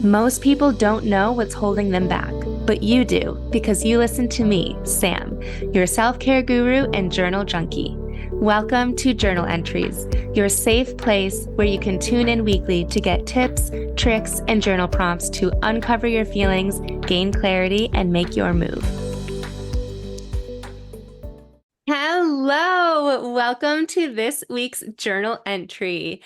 Most people don't know what's holding them back, but you do because you listen to me, Sam, your self-care guru and journal junkie. Welcome to Journal Entries, your safe place where you can tune in weekly to get tips, tricks, and journal prompts to uncover your feelings, gain clarity, and make your move. Hello, welcome to this week's journal entry.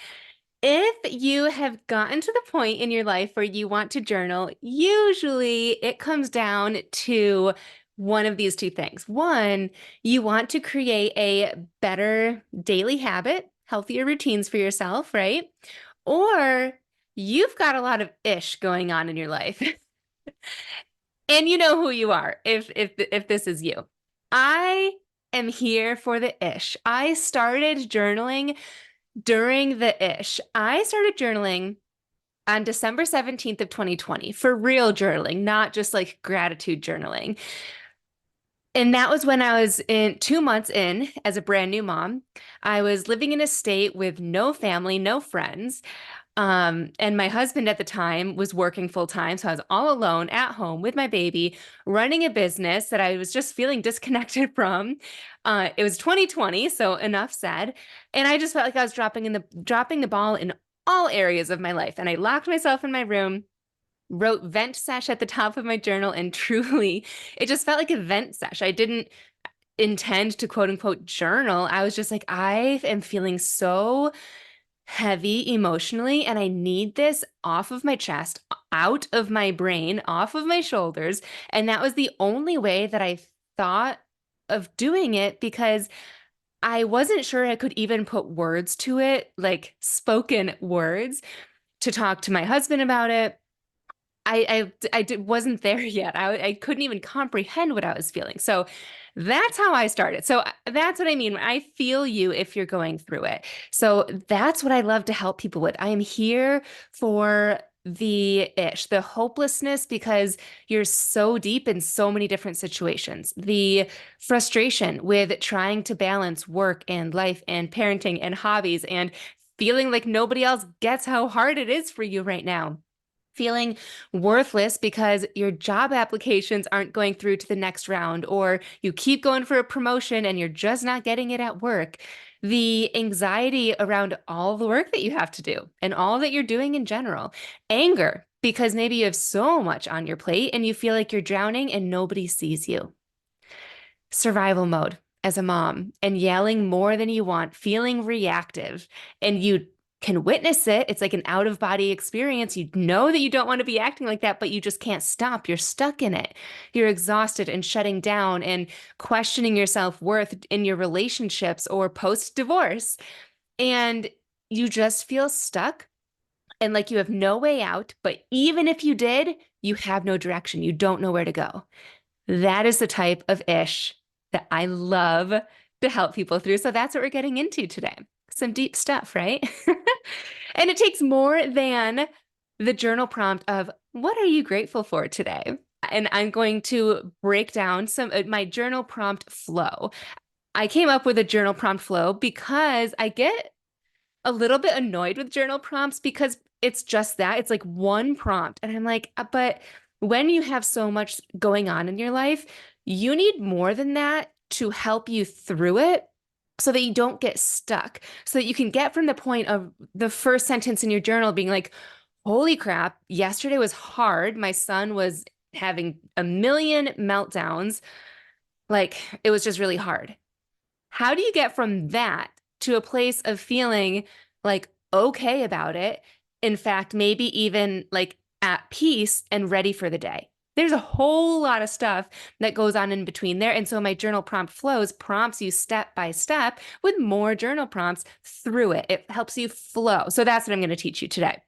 If you have gotten to the point in your life where you want to journal, usually it comes down to one of these two things. One, you want to create a better daily habit, healthier routines for yourself, right? Or you've got a lot of ish going on in your life. And you know who you are if this is you. I am here for the ish. I started journaling during the ish. I started journaling on December 17th of 2020 for real journaling, not just like gratitude journaling. And that was when I was 2 months in as a brand new mom. I was living in a state with no family, no friends. And my husband at the time was working full time. So I was all alone at home with my baby, running a business that I was just feeling disconnected from. It was 2020, so enough said. And I just felt like I was dropping the ball in all areas of my life. And I locked myself in my room, wrote vent sesh at the top of my journal, and truly, it just felt like a vent sesh. I didn't intend to quote unquote journal. I was just like, I am feeling so heavy emotionally, and I need this off of my chest, out of my brain, off of my shoulders. And that was the only way that I thought of doing it because I wasn't sure I could even put words to it, like spoken words, to talk to my husband about it. Wasn't there yet. I couldn't even comprehend what I was feeling. So that's how I started. So that's what I mean. I feel you if you're going through it. So that's what I love to help people with. I am here for the ish, the hopelessness, because you're so deep in so many different situations. The frustration with trying to balance work and life and parenting and hobbies and feeling like nobody else gets how hard it is for you right now, feeling worthless because your job applications aren't going through to the next round, or you keep going for a promotion and you're just not getting it at work. The anxiety around all the work that you have to do and all that you're doing in general. Anger because maybe you have so much on your plate and you feel like you're drowning and nobody sees you. Survival mode as a mom and yelling more than you want, feeling reactive, and you can witness it. It's like an out of body experience. You know that you don't want to be acting like that, but you just can't stop. You're stuck in it. You're exhausted and shutting down and questioning your self-worth in your relationships or post-divorce. And you just feel stuck and like you have no way out. But even if you did, you have no direction. You don't know where to go. That is the type of ish that I love to help people through. So that's what we're getting into today. Some deep stuff, right? And it takes more than the journal prompt of what are you grateful for today? And I'm going to break down some of my journal prompt flow. I came up with a journal prompt flow because I get a little bit annoyed with journal prompts because it's just that. It's like one prompt. And I'm like, but when you have so much going on in your life, you need more than that to help you through it so that you don't get stuck, so that you can get from the point of the first sentence in your journal being like, holy crap, yesterday was hard. My son was having a million meltdowns. Like, it was just really hard. How do you get from that to a place of feeling like okay about it? In fact, maybe even like at peace and ready for the day. There's a whole lot of stuff that goes on in between there. And so my journal prompt flows prompts you step by step with more journal prompts through it. It helps you flow. So that's what I'm going to teach you today.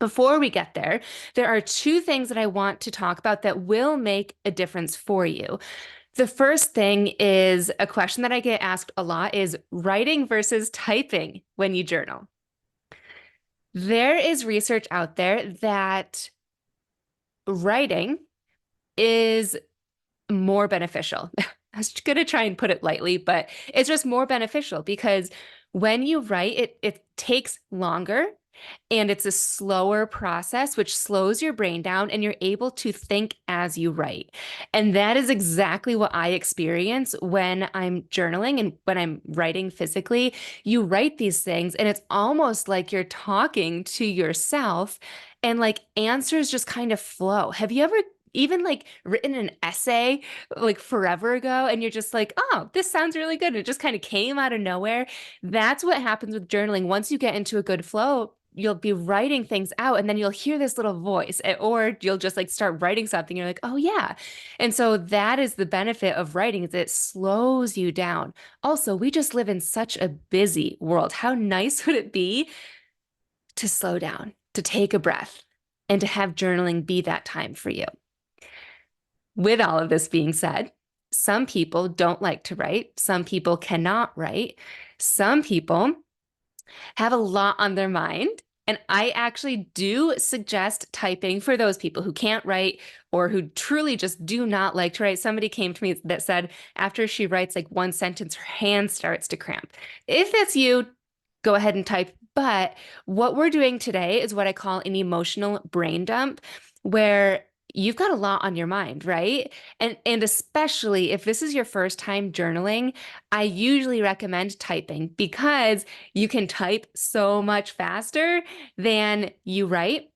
Before we get there, there are two things that I want to talk about that will make a difference for you. The first thing is a question that I get asked a lot is writing versus typing when you journal. There is research out there that writing is more beneficial. I was going to try and put it lightly, but it's just more beneficial because when you write, it takes longer And it's a slower process, which slows your brain down and you're able to think as you write. And that is exactly what I experience when I'm journaling and when I'm writing physically. You write these things, and it's almost like you're talking to yourself, and like answers just kind of flow. Have you ever even like written an essay like forever ago and you're just like, oh, this sounds really good. And it just kind of came out of nowhere. That's what happens with journaling. Once you get into a good flow, you'll be writing things out and then you'll hear this little voice, or you'll just like start writing something. You're like, oh yeah. And so that is the benefit of writing, is it slows you down. Also, we just live in such a busy world. How nice would it be to slow down, to take a breath, and to have journaling be that time for you? With all of this being said, some people don't like to write. Some people cannot write. Some people have a lot on their mind. And I actually do suggest typing for those people who can't write or who truly just do not like to write. Somebody came to me that said after she writes like one sentence, her hand starts to cramp. If that's you, go ahead and type. But what we're doing today is what I call an emotional brain dump, where you've got a lot on your mind, right? And especially if this is your first time journaling, I usually recommend typing because you can type so much faster than you write.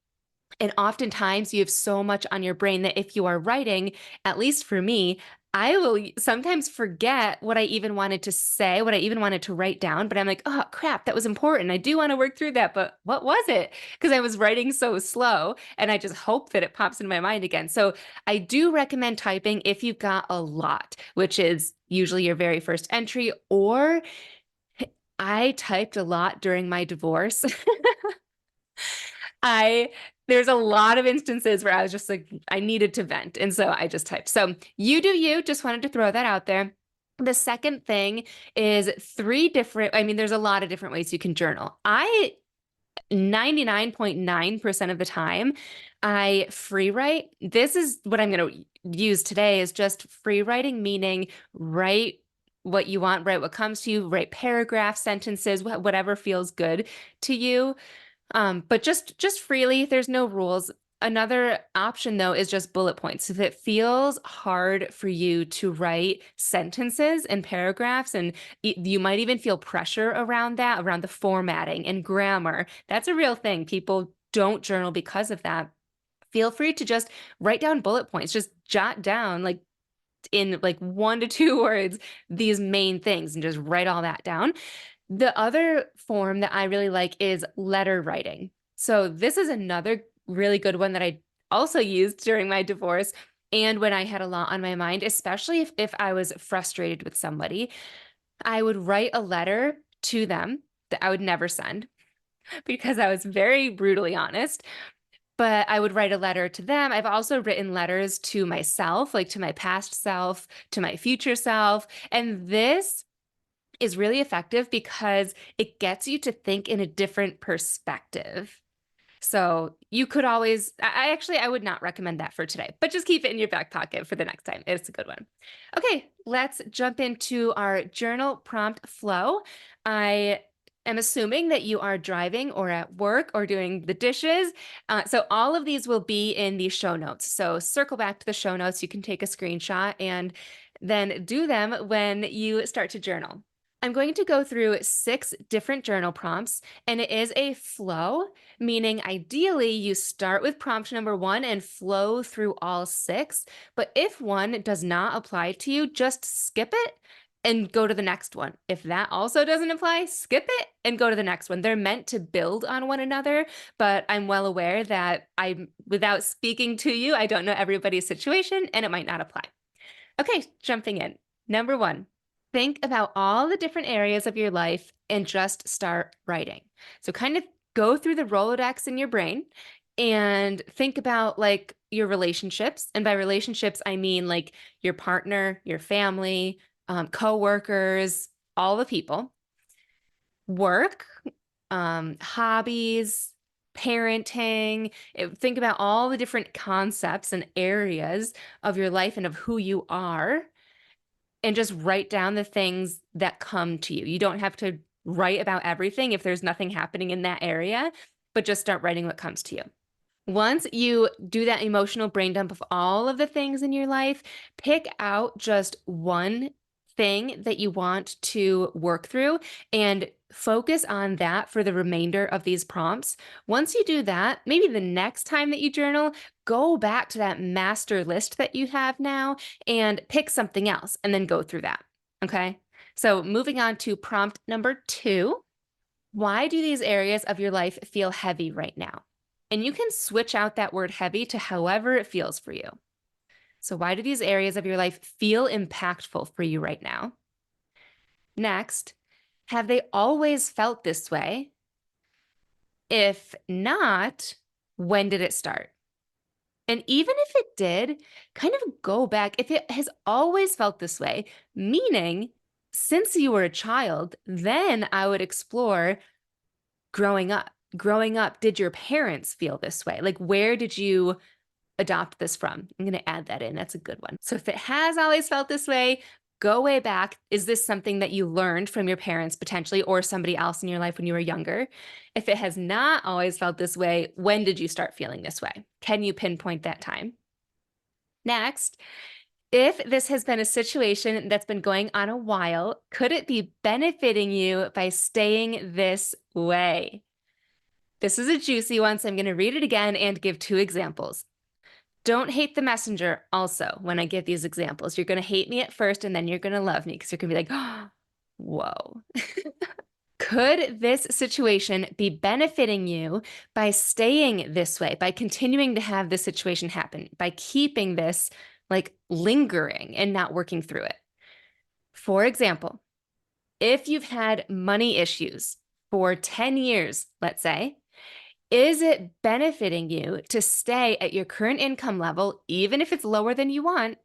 And oftentimes you have so much on your brain that if you are writing, at least for me, I will sometimes forget what I even wanted to say, what I even wanted to write down. But I'm like, oh, crap, that was important. I do want to work through that. But what was it? Because I was writing so slow and I just hope that it pops in my mind again. So I do recommend typing if you've got a lot, which is usually your very first entry. Or I typed a lot during my divorce. I There's a lot of instances where I was just like, I needed to vent. And so I just typed. So you do you, just wanted to throw that out there. The second thing is I mean, there's a lot of different ways you can journal. 99.9% of the time, I free write. This is what I'm going to use today, is just free writing, meaning write what you want, write what comes to you, write paragraphs, sentences, whatever feels good to you. But just freely, there's no rules. Another option though is just bullet points. If it feels hard for you to write sentences and paragraphs, and you might even feel pressure around that, around the formatting and grammar, that's a real thing. People don't journal because of that. Feel free to just write down bullet points, just jot down like in like 1 to 2 words, these main things, and just write all that down. The other form that I really like is letter writing. So this is another really good one that I also used during my divorce and when I had a lot on my mind, especially if I was frustrated with somebody. I would write a letter to them that I would never send because I was very brutally honest. But I would write a letter to them. I've also written letters to myself, like to my past self, to my future self. And this is really effective because it gets you to think in a different perspective. So you could always, I would not recommend that for today, but just keep it in your back pocket for the next time. It's a good one. Okay, let's jump into our journal prompt flow. I am assuming that you are driving or at work or doing the dishes. So all of these will be in the show notes. So circle back to the show notes. You can take a screenshot and then do them when you start to journal. I'm going to go through 6 different journal prompts, and it is a flow, meaning ideally you start with prompt number 1 and flow through all 6. But if one does not apply to you, just skip it and go to the next one. If that also doesn't apply, skip it and go to the next one. They're meant to build on one another, but I'm well aware that without speaking to you, I don't know everybody's situation and it might not apply. Okay, jumping in. Number 1. Think about all the different areas of your life and just start writing. So kind of go through the Rolodex in your brain and think about like your relationships. And by relationships, I mean like your partner, your family, coworkers, all the people, work, hobbies, parenting. Think about all the different concepts and areas of your life and of who you are, and just write down the things that come to you. You don't have to write about everything if there's nothing happening in that area. but just start writing what comes to you. Once you do that emotional brain dump of all of the things in your life, pick out just one thing that you want to work through and focus on that for the remainder of these prompts. Once you do that, maybe the next time that you journal, go back to that master list that you have now and pick something else and then go through that. Okay. So moving on to prompt number 2. Why do these areas of your life feel heavy right now? And you can switch out that word heavy to however it feels for you. So, why do these areas of your life feel impactful for you right now? Next, have they always felt this way? If not, when did it start? And even if it did, kind of go back. If it has always felt this way, meaning since you were a child, then I would explore growing up. Growing up, did your parents feel this way? Like, where did you adopt this from? I'm going to add that in. That's a good one. So if it has always felt this way, go way back. Is this something that you learned from your parents potentially or somebody else in your life when you were younger? If it has not always felt this way, when did you start feeling this way? Can you pinpoint that time? Next, if this has been a situation that's been going on a while, could it be benefiting you by staying this way? This is a juicy one, so I'm going to read it again and give 2 examples. Don't hate the messenger also when I give these examples. You're going to hate me at first, and then you're going to love me because you're going to be like, oh, whoa. Could this situation be benefiting you by staying this way, by continuing to have this situation happen, by keeping this like lingering and not working through it? For example, if you've had money issues for 10 years, let's say, is it benefiting you to stay at your current income level, even if it's lower than you want?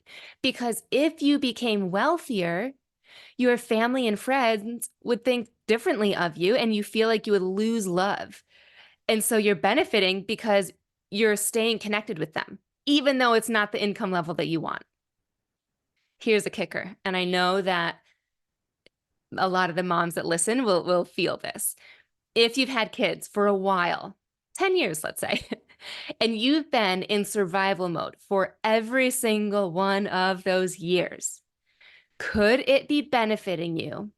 Because if you became wealthier, your family and friends would think differently of you and you feel like you would lose love. And so you're benefiting because you're staying connected with them, even though it's not the income level that you want. Here's a kicker. And I know that a lot of the moms that listen will feel this. If you've had kids for a while, 10 years, let's say, and you've been in survival mode for every single one of those years, could it be benefiting you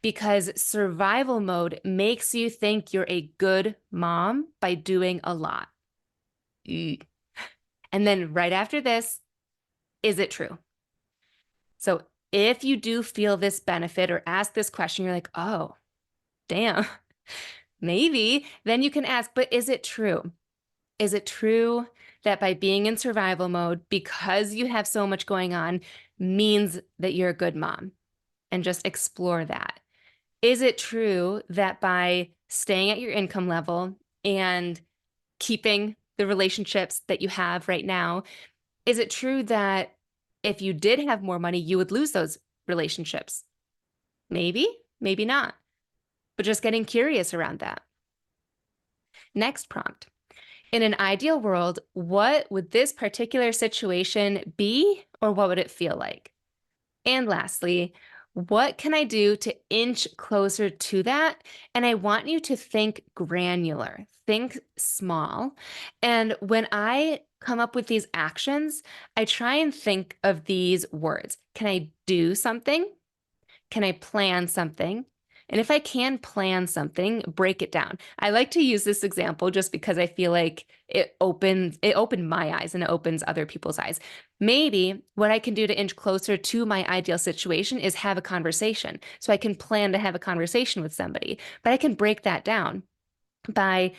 because survival mode makes you think you're a good mom by doing a lot? And then right after this, is it true? So if you do feel this benefit or ask this question, you're like, oh, damn, maybe, then you can ask, but is it true? Is it true that by being in survival mode, because you have so much going on, means that you're a good mom? And just explore that. Is it true that by staying at your income level and keeping the relationships that you have right now, is it true that if you did have more money, you would lose those relationships? Maybe, maybe not. But just getting curious around that. Next prompt. In an ideal world, what would this particular situation be, or what would it feel like? And lastly, what can I do to inch closer to that? And I want you to think granular, think small. And when I come up with these actions, I try and think of these words. Can I do something? Can I plan something? And if I can plan something, break it down. I like to use this example just because I feel like it opened my eyes and it opens other people's eyes. Maybe what I can do to inch closer to my ideal situation is have a conversation. So I can plan to have a conversation with somebody, but I can break that down by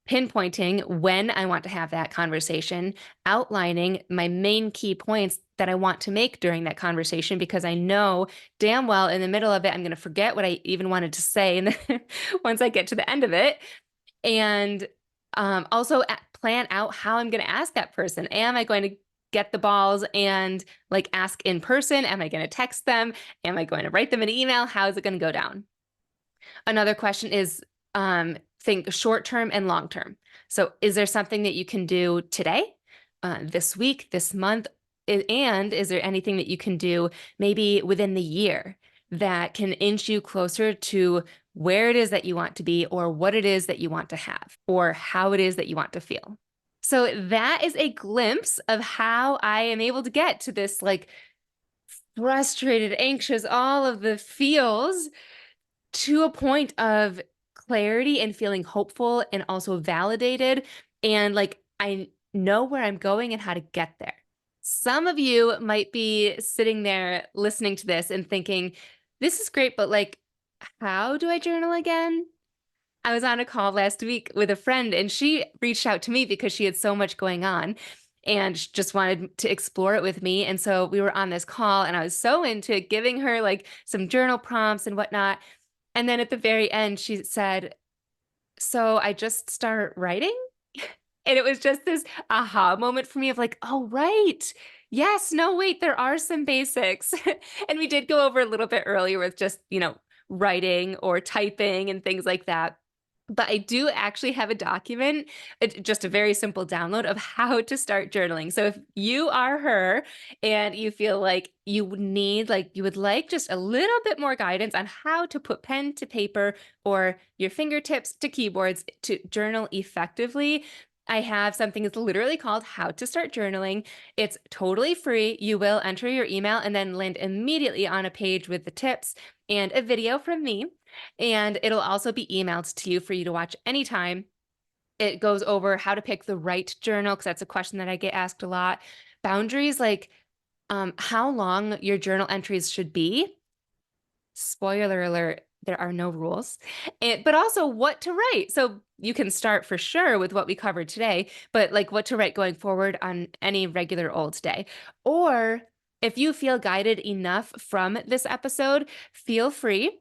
pinpointing when I want to have that conversation, outlining my main key points that I want to make during that conversation, because I know damn well in the middle of it, I'm going to forget what I even wanted to say. And then once I get to the end of it, and also plan out how I'm going to ask that person. Am I going to get the balls and like ask in person? Am I going to text them? Am I going to write them an email? How is it going to go down? Another question is, think short term and long term. So is there something that you can do today, this week, this month? And is there anything that you can do maybe within the year that can inch you closer to where it is that you want to be, or what it is that you want to have, or how it is that you want to feel. So that is a glimpse of how I am able to get to this like frustrated, anxious, all of the feels to a point of clarity and feeling hopeful and also validated. And like, I know where I'm going and how to get there. Some of you might be sitting there listening to this and thinking, this is great, but like, how do I journal again? I was on a call last week with a friend and she reached out to me because she had so much going on and just wanted to explore it with me. And so we were on this call and I was so into giving her like some journal prompts and whatnot. And then at the very end, she said, so I just start writing? And it was just this aha moment for me of like, oh, right. Yes, no, wait, there are some basics. And we did go over a little bit earlier with just, writing or typing and things like that. But I do actually have a document, just a very simple download of how to start journaling. So if you are her and you feel like you would like just a little bit more guidance on how to put pen to paper or your fingertips to keyboards to journal effectively, I have something that's literally called How to Start Journaling. It's totally free. You will enter your email and then land immediately on a page with the tips and a video from me. And it'll also be emailed to you for you to watch anytime. It goes over how to pick the right journal, because that's a question that I get asked a lot. Boundaries, like how long your journal entries should be. Spoiler alert, there are no rules. But also what to write. So you can start for sure with what we covered today, but like what to write going forward on any regular old day. Or if you feel guided enough from this episode, feel free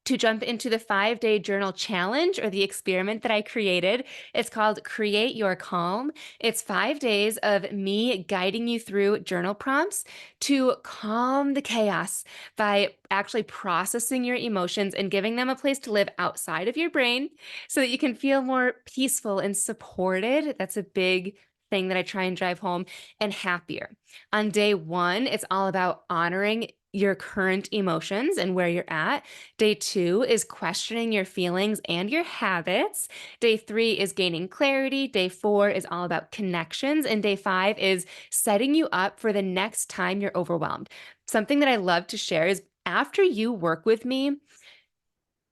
to jump into the 5-day journal challenge or the experiment that I created. It's called Create Your Calm. It's 5 days of me guiding you through journal prompts to calm the chaos by actually processing your emotions and giving them a place to live outside of your brain so that you can feel more peaceful and supported. That's a big thing that I try and drive home, and happier. On day 1, it's all about honoring your current emotions and where you're at. Day 2 is questioning your feelings and your habits. Day 3 is gaining clarity. Day 4 is all about connections. And day 5 is setting you up for the next time you're overwhelmed. Something that I love to share is after you work with me,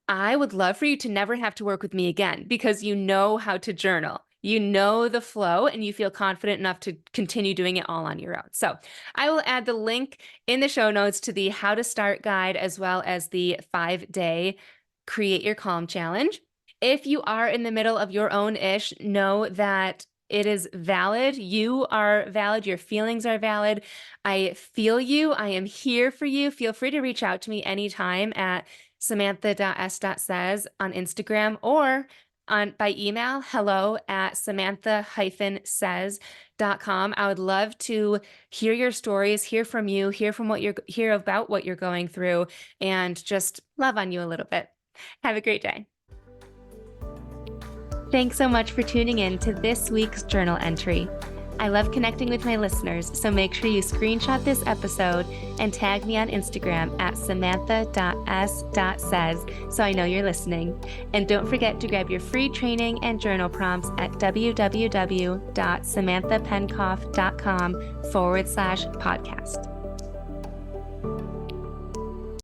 I would love for you to never have to work with me again because you know how to journal. You know the flow and you feel confident enough to continue doing it all on your own. So I will add the link in the show notes to the How to Start guide as well as the 5-day Create Your Calm challenge. If you are in the middle of your own ish, know that it is valid. You are valid. Your feelings are valid. I feel you. I am here for you. Feel free to reach out to me anytime at samantha.s.says on Instagram or by email, hello@samantha-says.com. I would love to hear your stories, hear from you, hear about what you're going through, and just love on you a little bit. Have a great day. Thanks so much for tuning in to this week's journal entry. I love connecting with my listeners, so make sure you screenshot this episode and tag me on Instagram at samantha.s.says so I know you're listening. And don't forget to grab your free training and journal prompts at www.samanthapenkoff.com/podcast.